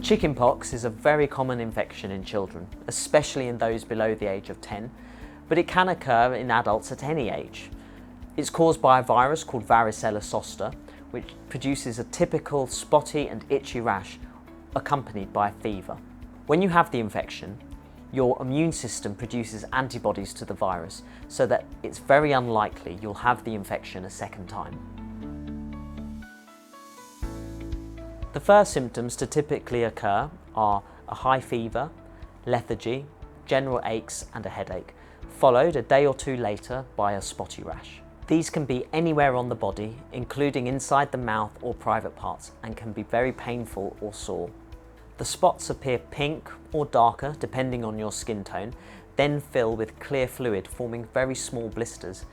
Chickenpox is a very common infection in children, especially in those below the age of 10, but it can occur in adults at any age. It's caused by a virus called varicella zoster, which produces a typical spotty and itchy rash accompanied by a fever. When you have the infection, your immune system produces antibodies to the virus, so that it's very unlikely you'll have the infection a second time. The first symptoms to typically occur are a high fever, lethargy, general aches and a headache, followed a day or two later by a spotty rash. These can be anywhere on the body, including inside the mouth or private parts, and can be very painful or sore. The spots appear pink or darker depending on your skin tone, then fill with clear fluid, forming very small blisters.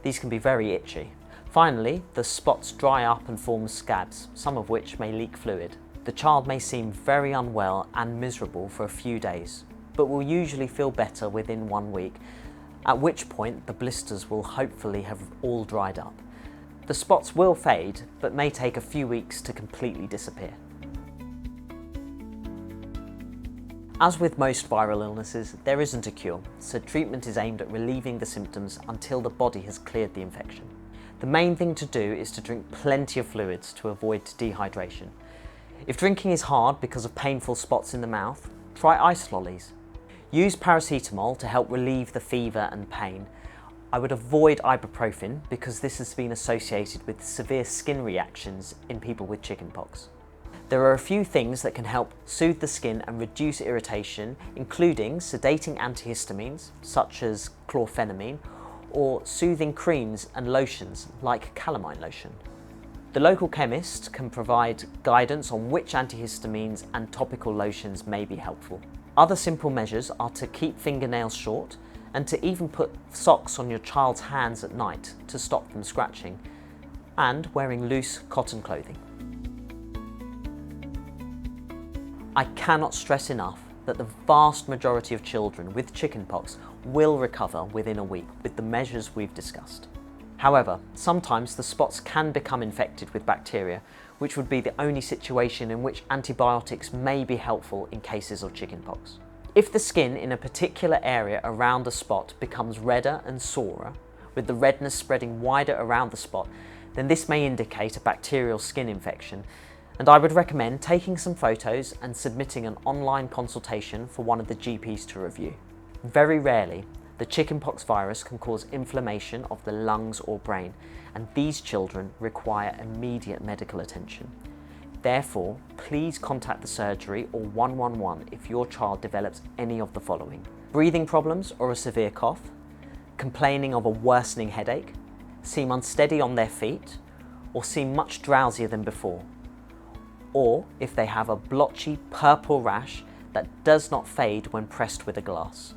These can be very itchy. Finally, the spots dry up and form scabs, some of which may leak fluid. The child may seem very unwell and miserable for a few days, but will usually feel better within 1 week, at which point the blisters will hopefully have all dried up. The spots will fade, but may take a few weeks to completely disappear. As with most viral illnesses, there isn't a cure, so treatment is aimed at relieving the symptoms until the body has cleared the infection. The main thing to do is to drink plenty of fluids to avoid dehydration. If drinking is hard because of painful spots in the mouth, try ice lollies. Use paracetamol to help relieve the fever and pain. I would avoid ibuprofen because this has been associated with severe skin reactions in people with chickenpox. There are a few things that can help soothe the skin and reduce irritation, including sedating antihistamines such as chlorphenamine, or soothing creams and lotions like calamine lotion. The local chemist can provide guidance on which antihistamines and topical lotions may be helpful. Other simple measures are to keep fingernails short and to even put socks on your child's hands at night to stop them scratching, and wearing loose cotton clothing. I cannot stress enough that the vast majority of children with chickenpox will recover within a week with the measures we've discussed. However, sometimes the spots can become infected with bacteria, which would be the only situation in which antibiotics may be helpful in cases of chickenpox. If the skin in a particular area around a spot becomes redder and sorer, with the redness spreading wider around the spot, then this may indicate a bacterial skin infection, and I would recommend taking some photos and submitting an online consultation for one of the GPs to review. Very rarely, the chickenpox virus can cause inflammation of the lungs or brain, and these children require immediate medical attention. Therefore, please contact the surgery or 111 if your child develops any of the following: breathing problems or a severe cough, complaining of a worsening headache, seem unsteady on their feet, or seem much drowsier than before, or if they have a blotchy purple rash that does not fade when pressed with a glass.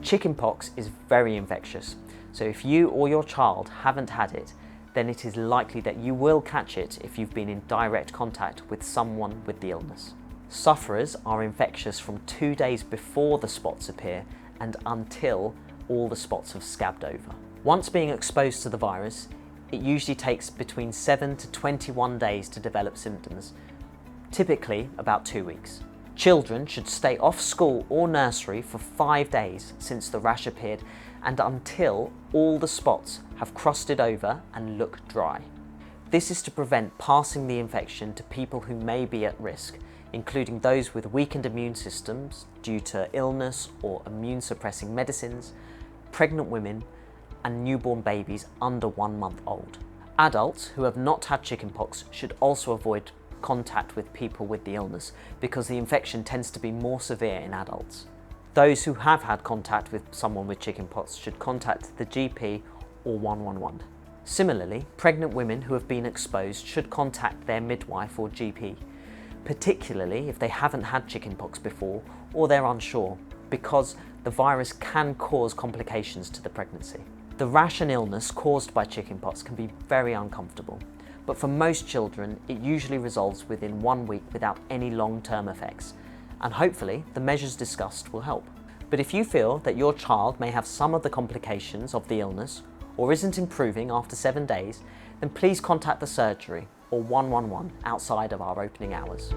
Chickenpox is very infectious, so if you or your child haven't had it, then it is likely that you will catch it if you've been in direct contact with someone with the illness. Sufferers are infectious from 2 days before the spots appear and until all the spots have scabbed over. Once being exposed to the virus, it usually takes between 7 to 21 days to develop symptoms, typically about 2 weeks. Children should stay off school or nursery for 5 days since the rash appeared and until all the spots have crusted over and look dry. This is to prevent passing the infection to people who may be at risk, including those with weakened immune systems due to illness or immune suppressing medicines, pregnant women, and newborn babies under 1 month old. Adults who have not had chickenpox should also avoid contact with people with the illness because the infection tends to be more severe in adults. Those who have had contact with someone with chickenpox should contact the GP or 111. Similarly, pregnant women who have been exposed should contact their midwife or GP, particularly if they haven't had chickenpox before or they're unsure, because the virus can cause complications to the pregnancy. The rash and illness caused by chickenpox can be very uncomfortable, but for most children it usually resolves within 1 week without any long-term effects, and hopefully the measures discussed will help. But if you feel that your child may have some of the complications of the illness or isn't improving after 7 days, then please contact the surgery or 111 outside of our opening hours.